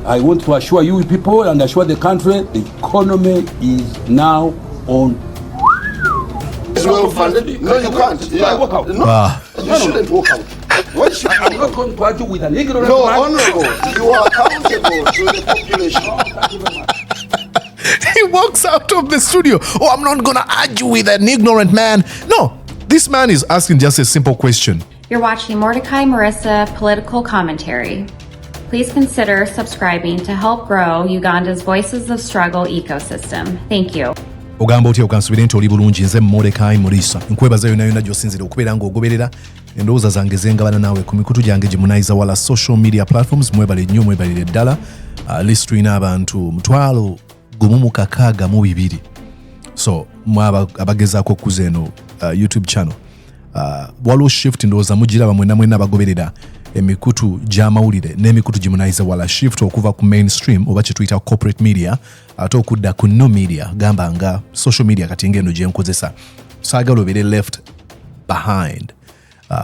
I want to assure you people and assure the country, the economy is now on. It's well funded. No, you can't. Yeah. Walk out. No, you shouldn't walk out. What should you I'm not going to argue with an ignorant No, man. honorable. You are accountable to the population. He walks out of the studio. Oh, I'm not going to argue with an ignorant man. No, this man is asking just a simple question. You're watching Mordecai Marissa Political Commentary. Please consider subscribing to help grow Uganda's Voices of Struggle ecosystem. Thank you. Ogamba otya okansubira nti oli bulungi nze Mordecai Marissa nkwebaza yonna yonna gy'osinzira okubeera ng'ogoberera endowooza zange zengabana naawe ku mikutu gyange gimunayiza wala social media platforms mwebale nnyo mwebalire ddala list tulina abantu 1,662 so abagezaako okuza eno YouTube channel waliwo shift ndowooza mugiraba mwenna abagoberera emikutu gy'amawulire n'emikutu gimunayiza wala shift okuva ku mainstream oba kyetuyita corporate media ate okudda ku no media gamba nga social media kati ngeno gye nkozesa saagala obeere left behind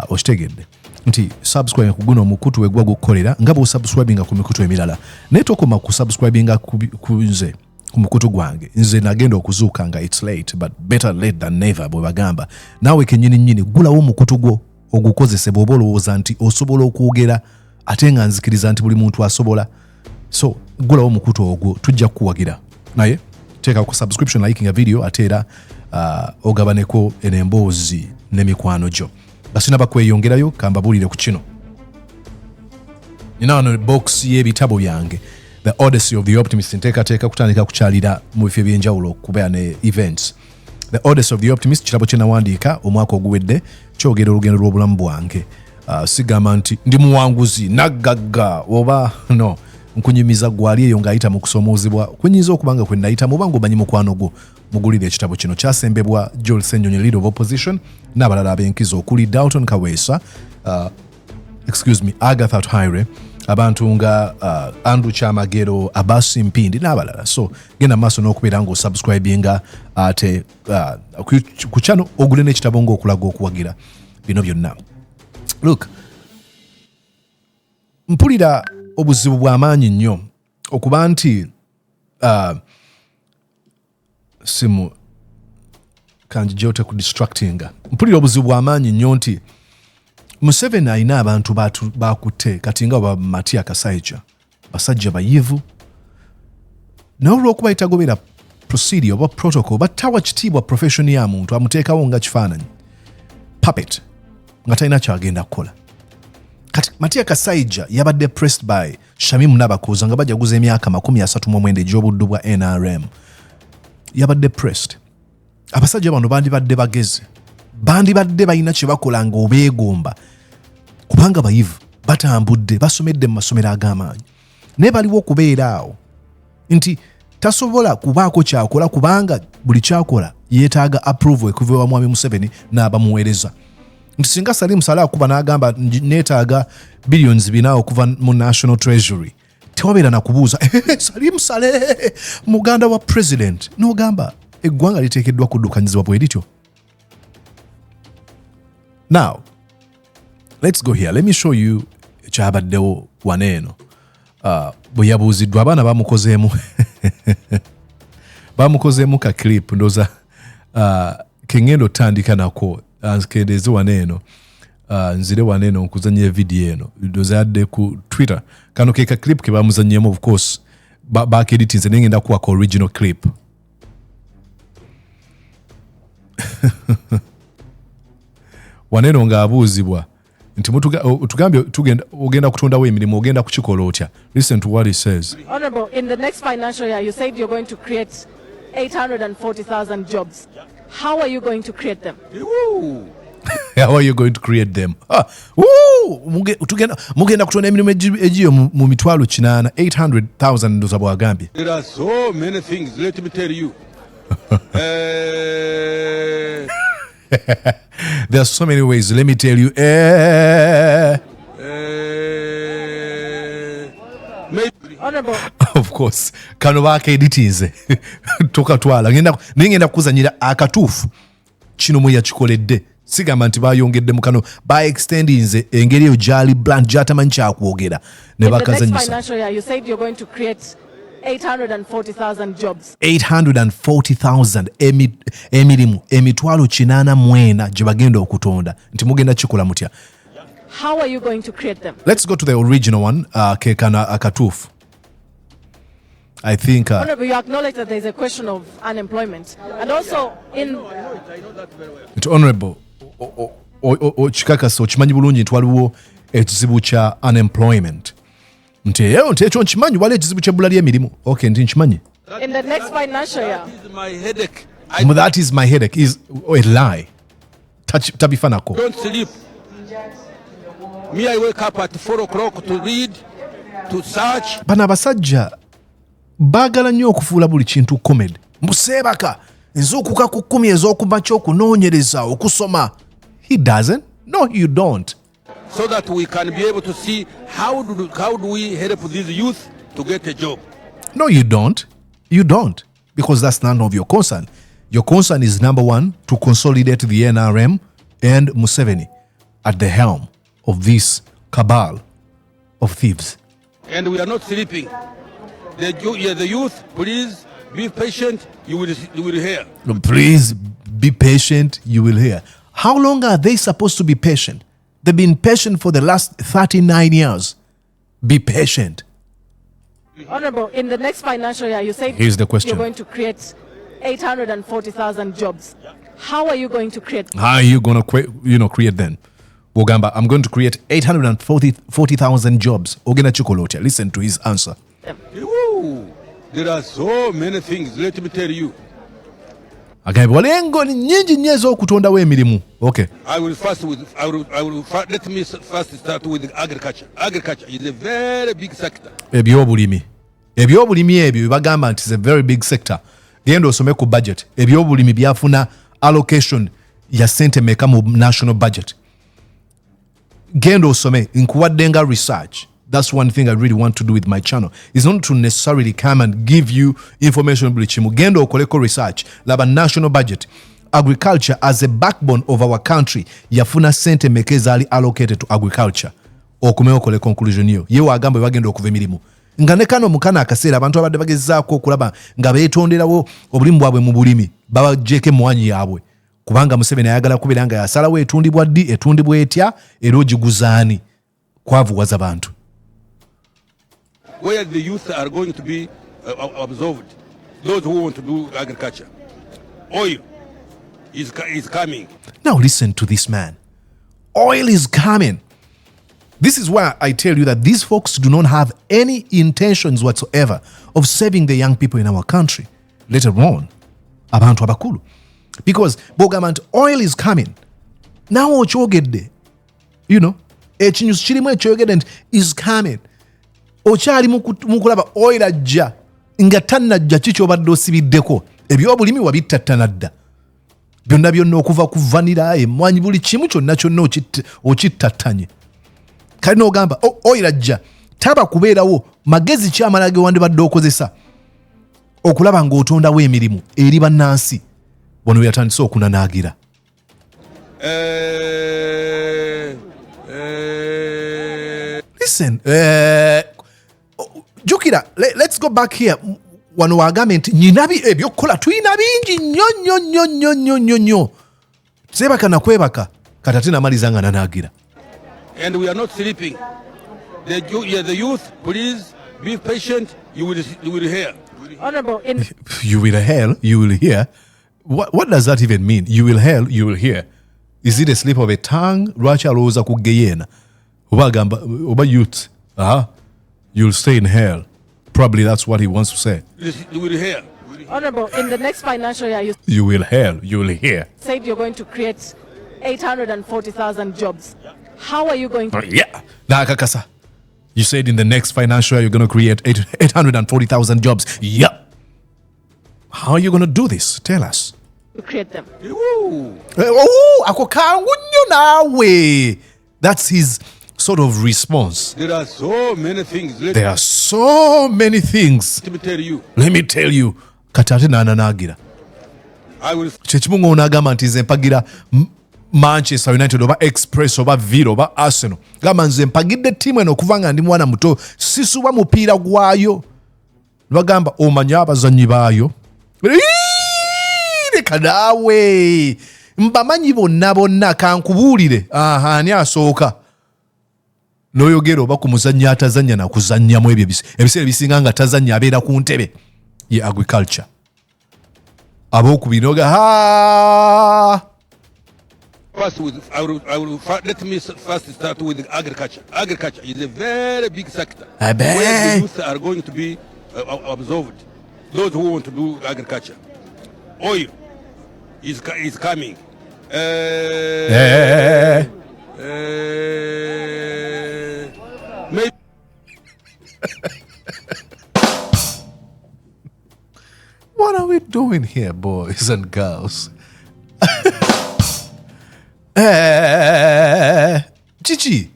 okitegedde nti subscribe ku guno omukutu wegwa gukolera nga bw'osubscribinga ku mikutu emirala naye tokoma ku subscribinga ku nze ku mukutu gwange nze nagenda okuzuuka nga it's late but better late than never bwe bagamba naawe kennyini gulawo omukutu gwo ogukozese bw'oba olowooza nti osobola okwogera ate nga nzikiriza nti buli muntu asobola so gulawo omukutu ogwo tujja kukuwagira naye teeka ku subscription liking a video ate era ogabaneko enemboozi n'emikwano gyo basina bakweyongerayo kambabuulire ku kino nina wano box y'ebitabo byange The Odyssey of the Optimist nteekateeka kutandika kukyalira mu bifo ebyenjawulo okubeera ne events The Odyssey of the Optimist kirabo kye nawandiika omwaka oguwedde kyogera olugendo lw'obulamu bwange sigamba nti ndi muwanguzi naggagga oba no nkunyumiza gwali eyo ng'ayita mu kusomoozebwa kunyinza okubanga kwe nayitamu oba ng'omanyi mukwano gwo mugulire ekitabo kino kyasembebwa Joel Ssenyonyi Leader of Opposition n'abalala ab'enkizo okuli Dalton Kaweesa Agatha Thaire abantu nga Andrew Chamagero Abasi Mpindi n'abalala so genda maaso n'okubeera ng'osubscribinga ate ku channel ogule n'ekitabo ng'okulaga okuwagira bino byonna look mpulira obuzibu bw'amaanyi nnyo okuba nti simu kanjigyote ku distractinga mpulira obuzibu bw'amaanyi nnyo nti Museveni alina abantu bakutte kati nga oba Matia Kasaija basajja bayivu naye olw'okuba yitagobera procedure oba protocol battawa kitiibwa profession ya muntu amuteekawo nga kifaananyi puppet nga talina kyagenda kukola kati Matia Kasaija yabadde pressed by Shamim Nabakooza nga bajaguza emyaka 39 egy'obuddu bwa NRM yabadde pressed abasajja bano bandibadde bageze bandibadde balina kye bakola nga obeegomba kubanga bayivu batambudde basomedde mu masomero ag'amaanyi naye baliwo okubeera awo nti tasobola kubaako kyakola kubanga buli kyakola yeetaaga approval ekuva ewa mwami Museveni n'abamuweereza nti singa Salim Saleh akuba n'agamba neetaaga billions 4 okuva mu National Treasury tewabeera nakubuuza Salim Saleh muganda wa president n'ogamba eggwanga liteekeddwa kuddukanyizibwa bwe lityo. Now, let's go here. Let me show you kyabaddewo waneeno. Bwe yabuuziddwa abaana bamukozeemu ka clip ndooza kengendo tandika nako nkendeeze waneeno nzire waneeno nkuzannya video eno ndooza yadde ku Twitter kano ke ka clip ke bamuzannyeemu of course baakeditinze naye ngenda kuwaka original clip. Waneeno ng'abuuzibwa nti tugambye ogenda kutondawo emirimu ogenda kukikola otya. Listen to what he says. Honorable, in the next financial year you said you're going to create 840,000 jobs. How are you going to create them? How are you going to create them? Mugenda kutonda emirimu egiyo mu mitwalo 800,000 ndoza bwagambye. There are so many things, let me tell you. There are so many ways, let me tell you. Honorable. Of course. Kano baakeditinze. Tokatwala. Ngenda kuzanyira akatuufu. Kino mwe yakikoledde. sigamba nti bayongedde mukano by extending engeri eyo gyali blunt gyatamanyi kyakwogera ne bakazanyisa. Financial year, you said you're going to create 840,000 jobs. 840,000 emirimu emitwalo 84 gye bagenda okutonda nti mugenda kikola mutya. How are you going to create them? Let's go to the original one, kekana akatuufu. I think Honorable, you acknowledge that there's a question of unemployment, and also in honorable kikakasa okimanyi bulungi nti waliwo ekizibu kya unemployment nti ekyo nkimanyi waliwo ekizibu ky'ebbula ly'emirimu. Okay, nti nkimanyi. In the next financial year, That is my headache is a lie. Tabifanako. Don't sleep. Me, I wake up at 4 o'clock to read, to search. Bano abasajja baagala nnyo okufuula buli kintu comedy. Museebaka ez'okuka ku 10 ez'okumakya okunoonyereza okusoma. He doesn't. No, you don't. So that we can be able to see how do we help these youth to get a job. No, you don't. You don't. Because that's none of your concern. Your concern is number one, to consolidate the NRM and Museveni at the helm of this cabal of thieves. And we are not sleeping. The youth, please be patient. You will hear. Please be patient. You will hear. How long are they supposed to be patient? They've been patient for the last 39 years. Be patient. Honorable, in the next financial year, you said Here's the question. you're going to create 840,000 jobs. How are you going to create? How are you going to create them? Wogamba, I'm going to create 840,000 jobs. Ogena Chukolotia. Listen to his answer. Ooh, there are so many things. Let me tell you. Agamba walengo ni nyingi nnyo ez'okutondawo emirimu. Okay. Let me first start with agriculture. Agriculture is a very big sector. Ebyobulimi ebyo bagamba nti is a very big sector. Genda osome ku budget. Ebyobulimi byafuna allocation ya sente meka mu national budget. Genda osome nkuwaddenga research. That's one thing I really want to do with my channel. Is not to necessarily come and give you information buli kimu. Genda okoleko research. Laba national budget. Agriculture as a backbone of our country yafuna sente meka ezaali allocated to agriculture. Okume okole conclusion yo. Ye wagamba bagenda okuva emirimu. Nga ne kano mukana akaseera abantu abadde bagezaako okulaba nga beetonderawo obulimu bwabwe mu bulimi babajjeko mwanyi yaabwe. Kubanga Museveni ayagala kubeera nga yasalawo etundibwa ddi etundibwa etya era ogiguzaani kwavuwaza bantu. Where the youth are going to be absorbed, those who want to do agriculture. Oil is coming. Now listen to this man. Oil is coming. This is why I tell you that these folks do not have any intentions whatsoever of saving the young people in our country, let alone abantu abakulu. Because Bogamant, oil is coming. Now ochogedde. You know, ekinyusi kirimu ekyogedde is coming. Okyali mukulaba oil ajja nga tannajja kikyobadde osibiddeko. Ebyobulimi wabittatanadda. Byonna byonna okuva ku vanira emwanyi buli kimu kyonna okittatanye. Kale n'ogamba oil ajja taba kubeerawo magezi ki amala ge wandibadde okozesa okulaba ng'otondawo emirimu eri bannansi bono bwe yatandise okunanaagira. Listen, jukira, let's go back here. Wano wagambe nti nyinabi ebyokukola tulina bingi nnyo. Sebaka na kwebaka katati namaliza nga nanaagira. And we are not sleeping. The youth, please be patient. You will hear. Honorable, You will hear. What does that even mean? You will hear. Is it a slip of a tongue? Lwaki alowooza ku geyena. Oba youth. You'll stay in hell. Probably that's what he wants to say. You will hear. Honorable, in the next financial year, You will hear. said you're going to create 840,000 jobs. How are you going to? Yeah. Nakakasa. You said in the next financial year you're going to create 840,000 jobs. Yeah. How are you going to do this? Tell us. create them? Ako kangu nnyo nawe. That's his sort of response. There are so many things. Let me tell you. Katate nananagira. I will. Kyekimu ng'onagamba nti nze mpagira Manchester United oba Express oba Villa oba Arsenal gamba nze mpagidde ttiimu eno okuva nga ndi mwana muto sisuba mupiira gwayo bagamba omanya abazanyi baayo leka naawe mbamanyi bonna kankubuulire ani asooka n'oyogera oba ku muzannyi atazannya nakuzannyamu ebyo ebiseera bisinga nga tazannya abeera ku ntebe ye agriculture abookubiri noga Let me first start with agriculture. Agriculture is a very big sector I bet. where the youth are going to be absorbed. Those who want to do agriculture. Oil is coming. Maybe What are we doing here, boys and girls? Gigi,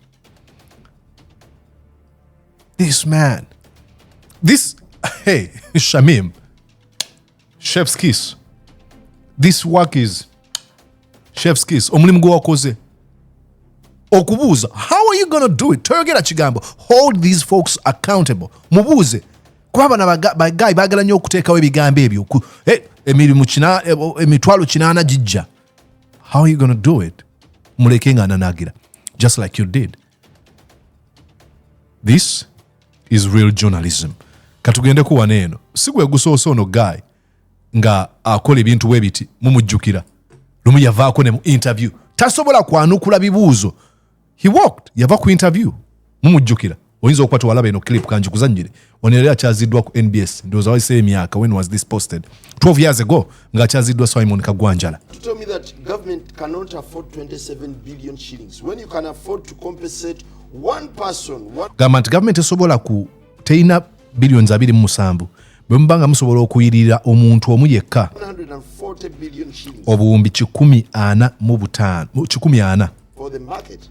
this man, hey, Shamim, chef's kiss. This work is chef's kiss. Omulimu gwe wakoze. Okubuuza, how are you going to do it? Toyogera kigambo. Hold these folks accountable. Mubuuze. Kuba bano bagayi baagala nnyo okuteekawo ebigambo ebyo. Emirimu 800 gijja. How are you going to do it? Muleke nga ananagira. Just like you did. This is real journalism. Katugendeku wano eno. Si gwe gusoose ono guy nga akola ebintu bwe biti mumujjukira. Lumu yavaako ne mu interview. Tasobola kwanukula bibuuzo. He walked. Yava ku interview. Mumujjukira. Oyinza okuba tewalaba eno clip kanji kuzannyire. Ono yali akyaziddwa ku NBS. Ndowooza wayise emyaka. When was this posted? 12 years ago nga akyaziddwa Simon Kaggwa Njala. To tell me that government cannot afford 27 billion shillings when you can afford to compensate one person. Government esobola ku teina billions 27 bwe mubanga musobola okuyirira omuntu omu yekka 140 billion shillings obuwumbi 145 for the market.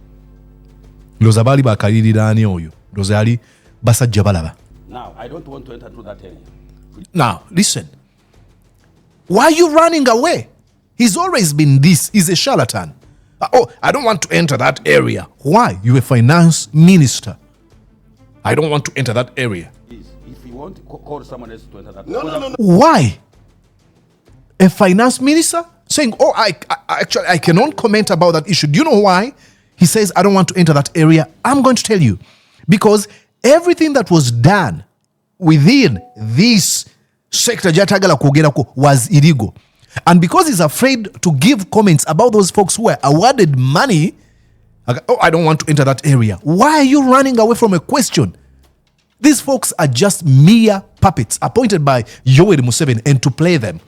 Ndowooza baali bakalirira ani oyo? Ndowooza yali basajja balaba. Now, I don't want to enter through that area. Now, listen. Why are you running away? He's always been this. He's a charlatan. I don't want to enter that area. Why? You're a finance minister. I don't want to enter that area. Please, if you want to call someone else to enter that No. Why? A finance minister saying, I cannot comment about that issue. Do you know why? He says, I don't want to enter that area. I'm going to tell you. Because everything that was done within this sector was illegal. And because he's afraid to give comments about those folks who were awarded money, I don't want to enter that area. Why are you running away from a question? These folks are just mere puppets appointed by Yoweri Museveni and to play them.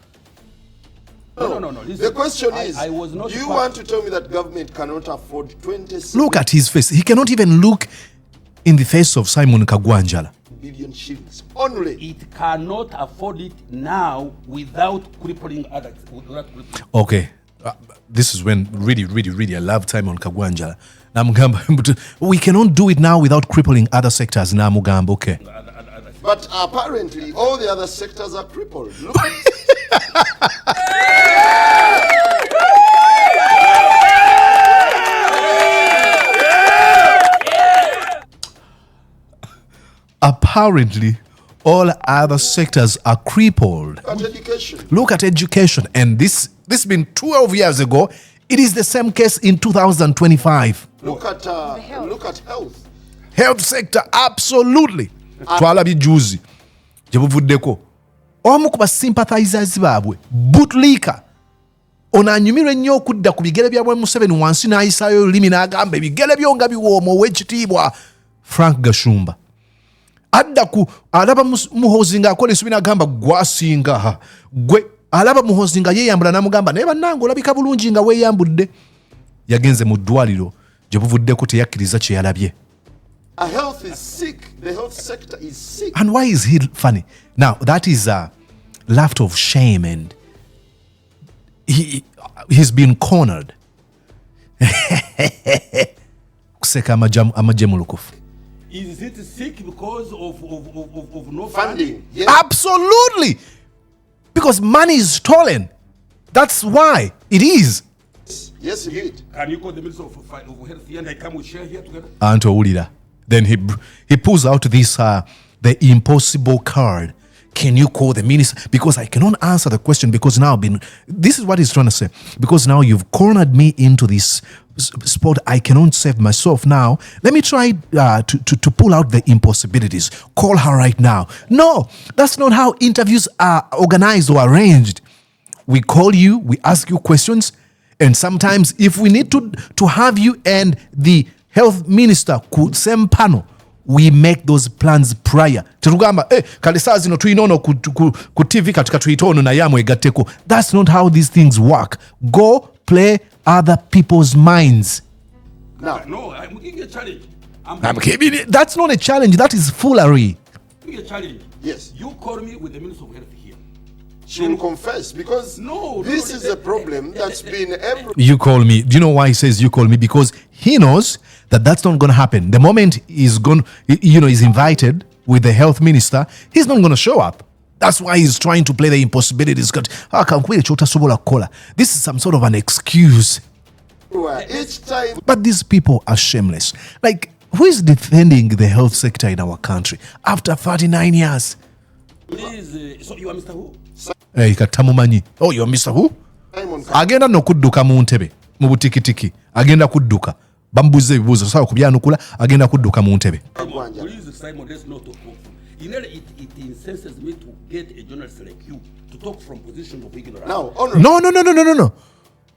No. Listen, The question is, I was not do you part- want to tell me that government cannot afford 27 Look at his face. He cannot even look in the face of Simon Kaggwa Njala. billion shillings only? It cannot afford it now without crippling others. Okay. This is when really I love Simon Kaggwa Njala. Namugamba, we cannot do it now without crippling other sectors. Namugamba, okay. But apparently all the other sectors are crippled. Look at Apparently, all other sectors are crippled. education. Look at education. And this been 12 years ago. It is the same case in 2025. Look at health. Health sector, absolutely. Twalabi juzi. Jebuvuddeko. Omu ku basympathizers baabwe, Butlika. Ono anyumirwa ennyo okudda ku bigere bya Museveni wansi n'ayisaayo olulimi n'agamba ebigere byo nga biwooma ow'ekitiibwa Frank Gashumba. Adda ku alaba Muhoozi ng'akola ensobi n'agamba gwasinga gwe alaba Muhoozi nga yeeyambula n'amugamba naye bannange olabika bulungi nga weeyambudde. Yagenze mu ddwaliro gye buvuddeko teyakkiriza kye yalabye. Our health is sick. The health sector is sick. And why is he funny? Now, that is a laughter of shame, and he's been cornered. Kuseka amajemulukufu. Is it sick because of no Funding. Yes. Absolutely! Because money is stolen. That's why it is. Yes, he did. Can you call the Minister of Health here and I come we share here together? Anto Ulira. Then he pulls out this the impossible card. Can you call the minister? Because I cannot answer the question because now this is what he's trying to say. Because now you've cornered me into this spot. I cannot save myself now. Let me try to pull out the impossibilities. Call her right now. No, that's not how interviews are organized or arranged. We call you, we ask you questions, and sometimes if we need to have you and the health minister ku same panel, we make those plans prior. Terugamba, kale saa zino tuinono ku TV katika tuitono na yamwe gateko. That's not how these things work. Go play other people's minds. Now, no, I'm giving you a challenge. I'm giving it. That's not a challenge. That is foolery. Give me a challenge. Yes. You call me with the Minister of Health here. She will confess because this is a problem that's been every. You call me. Do you know why he says you call me? Because he knows that that's not going to happen. The moment he's he's invited with the health minister, he's not going to show up. That's why he's trying to play the impossibilities. This is some sort of an excuse. Each time. But these people are shameless. Like, who is defending the health sector in our country after 39 years? Please, so you are Mr. Who? Hey, katamumanyi. Oh, you are Mr. Who? Simon Agenda no kudduka mu ntebe mu butikitiki. Agenda kudduka. Bambuze ebibuuzo sawa kubyanukula agenda kudduka mu ntebe. Please, Simon, let's not talk. You know, it incenses me to get a journalist like you to talk from position of ignorance. Now, No.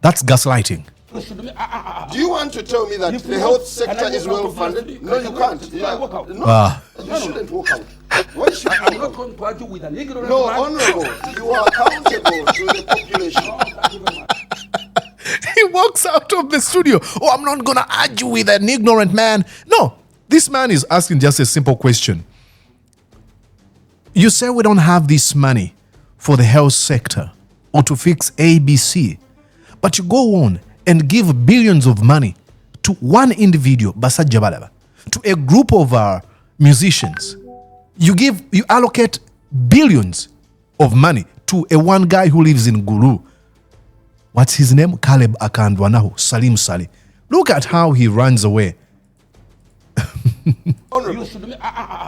That's gaslighting. do you want to tell me that If the you health walk- sector can I is walk well out funded? of No, the- you can't. Can I walk out? No, you shouldn't walk out. Why should I'm you not walk out? going to argue with an ignorant No, man. honorable, you are accountable to the population. Thank you very much. He walks out of the studio. Oh, I'm not going to argue with an ignorant man. No, this man is asking just a simple question. You say we don't have this money for the health sector or to fix ABC, but you go on and give billions of money to one individual, Basajja Balaba, to a group of musicians. You allocate billions of money to a one guy who lives in Gulu. What's his name? Caleb Akandwanahu, Salim Saleh. Look at how he runs away. Honorable, You should be,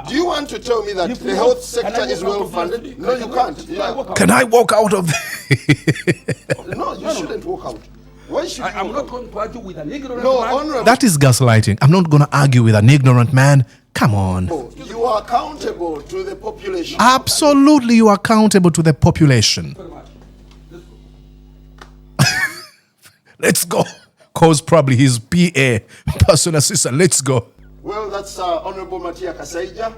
do you want to tell me that If the you health walk- sector can I is walk well out of funded? the- No, you can't. Can I walk out? Can I walk out of the... No, you shouldn't walk out. Why should you I'm walk not out? going to argue with an ignorant No, man. honorable, That is gaslighting. I'm not going to argue with an ignorant man. Come on. you are accountable to the population. Absolutely, you are accountable to the population. Very much. Let's go. Calls probably his PA, personal assistant. Let's go. Well, that's Honorable Matia Kasaija.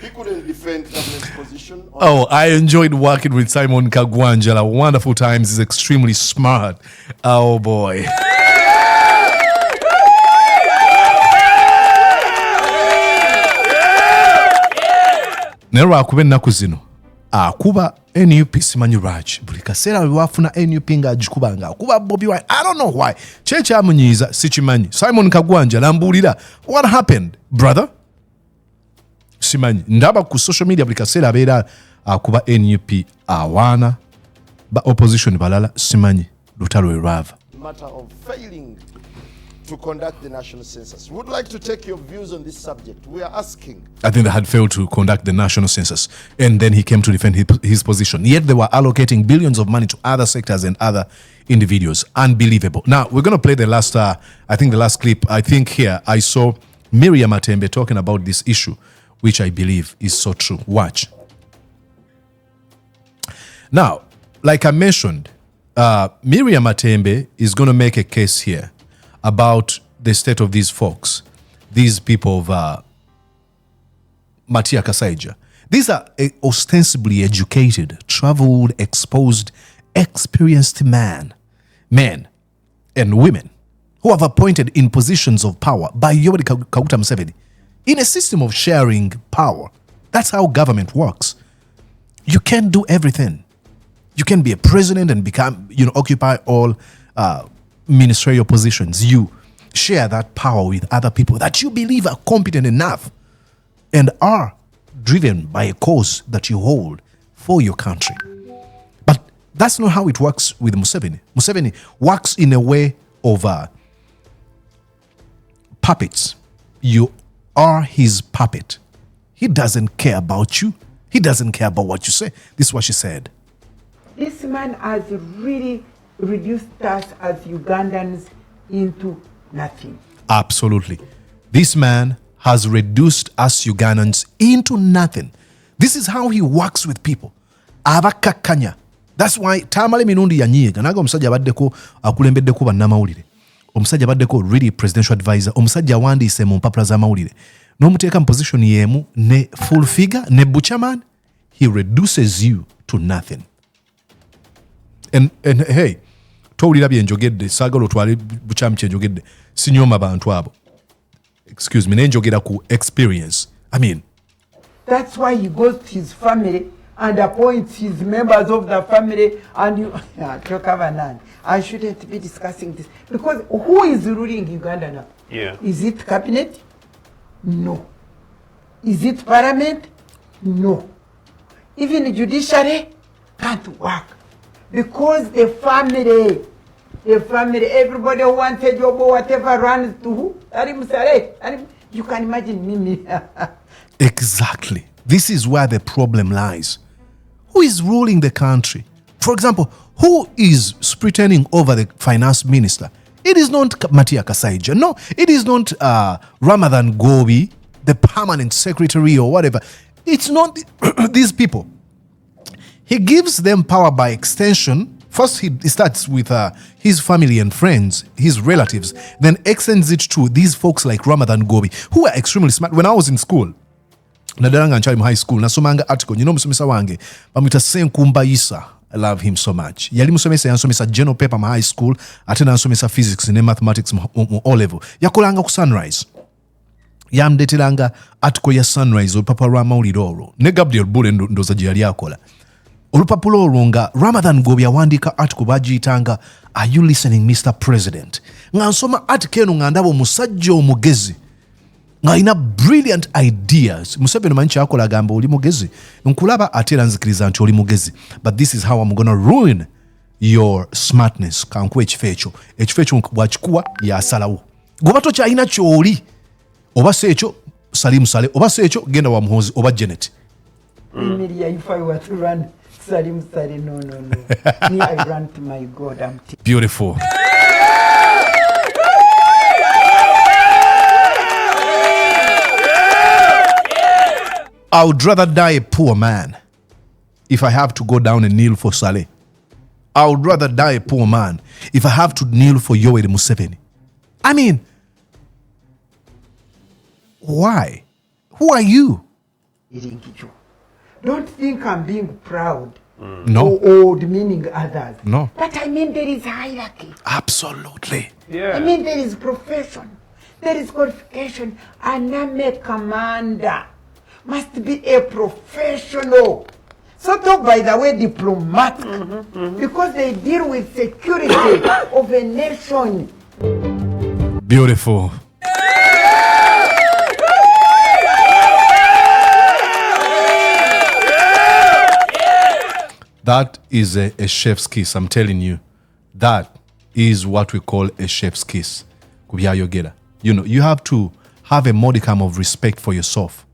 He couldn't defend government's position. Oh, I enjoyed working with Simon Kaggwa Njala. Wonderful times. He's extremely smart. Oh, boy. Nero akube ennaku zino akuba NUP simanyi lwaki buli kaseera wewafuna NUP ng'agikuba ng'akuba Bobi Wine. I don't know why. Kye ekyamunyiiza sikimanyi. Simon Kaggwa Njala mbuulira. What happened, brother? Simanyi. Ndaba ku social media buli kaseera abeera akuba NUP awaana ba opposition balala simanyi lutalo lwe lwava. Matter of failing to conduct the national census. We would like to take your views on this subject. We are asking. I think they had failed to conduct the national census. And then he came to defend his position. Yet they were allocating billions of money to other sectors and other individuals. Unbelievable. Now, we're going to play the last, I think the last clip. I think here I saw Miriam Matembe talking about this issue, which I believe is so true. Watch. Now, like I mentioned, Miriam Matembe is going to make a case here about the state of these folks, these people of Matia Kasaija. These are ostensibly educated, traveled, exposed, experienced men and women who have appointed in positions of power by Yoweri Kaguta Museveni in a system of sharing power. That's how government works. You can't do everything. You can be a president and become, occupy all ministerial positions. You share that power with other people that you believe are competent enough and are driven by a cause that you hold for your country. But That's not how it works with Museveni. Museveni works in a way of puppets. You are his puppet. He doesn't care about you. He doesn't care about what you say. This is what she said. This man has really reduced us as Ugandans into nothing. Absolutely. This man has reduced us Ugandans into nothing. This is how he works with people. Abakakanya. That's why tamale minundi yanyiga naga omusajja abaddeko akulembeddeko bannamawulire. Omusajja abaddeko really presidential advisor. Omusajja awandiise mu mpapula z'amawulire. N'omuteeka mu position yemu ne full figure ne butcherman. He reduces you to nothing. And hey, towulira bye njogedde saagala otwale bukyamu kye njogedde sinyooma bantu abo. Excuse me, nenjogera ku experience. I mean, that's why he goes to his family and appoints his members of the family and you I shouldn't be discussing this because who is ruling Uganda now? Yeah. Is it cabinet? No. Is it parliament? No. Even judiciary can't work because the family, everybody who wants a job or whatever runs to who? You can imagine Mimi. Exactly. This is where the problem lies. Who is ruling the country? For example, who is pretending over the finance minister? It is not Matia Kasaija. No, it is not Ramadan Gobi, the permanent secretary or whatever. It's not these people. He gives them power by extension. First, he starts with his family and friends, his relatives, then extends it to these folks like Ramadan Gobi, who are extremely smart. When I was in school, nadaranga nchali mu high school, nasomanga article, musomesa wange, bamwita Senkumba Isa. I love him so much. Yali musomesa yansomesa general paper mu high school, ate nansomesa physics ne mathematics mu O level. Yakolanga ku Sunrise. Yamdeteranga article ya Sunrise olupapula lwa mawulire olwo. Ne Gabriel Bule ndoza gye yali akola. Olupapula olwo nga Ramadan Gobi yawandiika article bagiyitanga Are you listening Mr. President? Nga nsoma article eno nga ndaba omusajja omugezi nga alina brilliant ideas. Museveni manyi kyakola agamba oli mugezi. Nkulaba ate era nzikiriza nti oli mugezi. But this is how I'm gonna ruin your smartness. Kankuwa ekifo ekyo. Ekifo ekyo bwakikuwa yasalawo. Goba tokyalina kyoli. Oba si ekyo Salim Sale. Oba si ekyo genda wa Muhoozi oba Janet. If I were to run Salim Sale, no. Me, I run to my God. Beautiful. I would rather die a poor man if I have to go down and kneel for Saleh. I would rather die a poor man if I have to kneel for Yoweri Museveni. I mean, why? Who are you? Don't think I'm being proud. No. Or demeaning others. No. But I mean there is hierarchy. Absolutely. Yeah. I mean there is profession. There is qualification. An army commander must be a professional. Sort of, by the way, diplomatic. Because they deal with security of a nation. Beautiful. That is a chef's kiss, I'm telling you. That is what we call a chef's kiss. You know, you have to have a modicum of respect for yourself.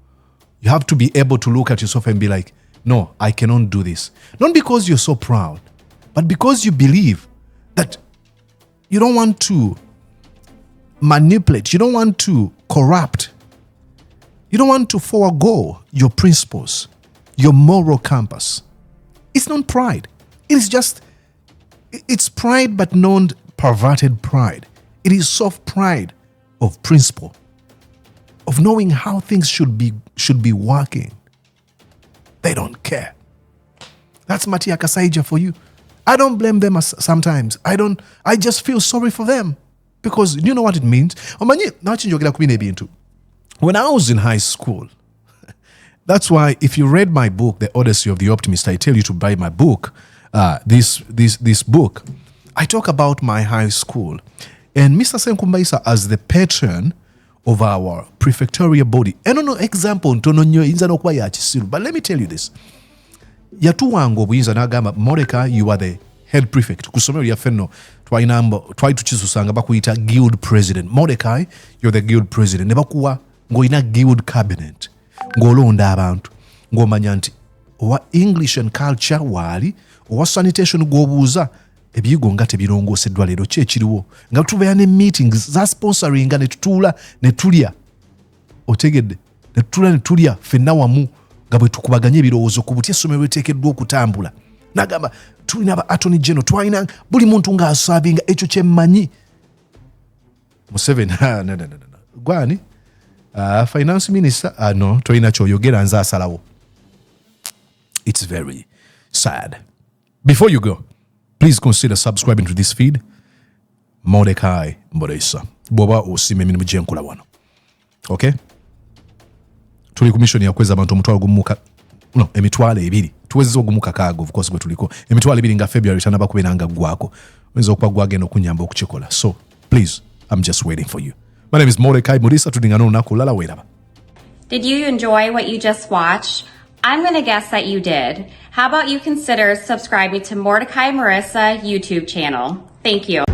You have to be able to look at yourself and be like, no, I cannot do this. Not because you're so proud, but because you believe that you don't want to manipulate, you don't want to corrupt, you don't want to forego your principles, your moral compass. It's not pride. It is just, it's pride but not perverted pride. It is soft pride of principle, of knowing how things should be working. They don't care. That's Matia Kasaija for you. I don't blame them sometimes. I just feel sorry for them. Because you know what it means? When I was in high school, that's why if you read my book, The Odyssey of the Optimist, I tell you to buy my book, this book. I talk about my high school. And Mr. Senkumba Isa as the patron of our prefectorial body. And no example, but let me tell you this. yatuwanga obuyinza n'agamba Mordecai, you are the head prefect. Ku ssomero lyaffe nno twali tukisusanga bakuyita guild president. Mordecai, you're the guild president. Ne bakuwa ng'olina guild cabinet, ng'olonda abantu, ng'omanya nti owa English and culture waali, owa sanitation gw'obuuza, ebiyigo nga tebirongooseddwa leero ki ekiriwo, nga tubeera ne meetings za sponsoringa ne tutuula ne tulya, otegedde, ne tutuula ne tulya ffenna wamu nga bwe tukubaganya ebirowoozo ku buti essomero liteekeddwa okutambula. N'agamba tulina aba attorney general, twalina buli muntu ng'asaabinga, ekyo kye mmanyi. Museveni gwani finance minister no tolina kyoyogera, nze asalawo. It's very sad. Before you go, please consider subscribing to this feed. Mordecai Mboresa bw'oba osiima emirimu gye nkola wano. Okay? Tuli ku mission ya kweza abantu omutwalo gumu emitwalo ebiri. Tuwezezza ogumu kakaaga, of course, bwe tuliko emitwalo ebiri nga February tanaba kubeera nga ggwako. Oyinza okuba gwagenda okunyamba okukikola. So please, I'm just waiting for you. My name is Mordecai Murisa. Tudingana olunaku olulala, weeraba. Did you enjoy what you just watched? I'm going to guess that you did. How about you consider subscribing to Mordecai Marissa YouTube channel? Thank you.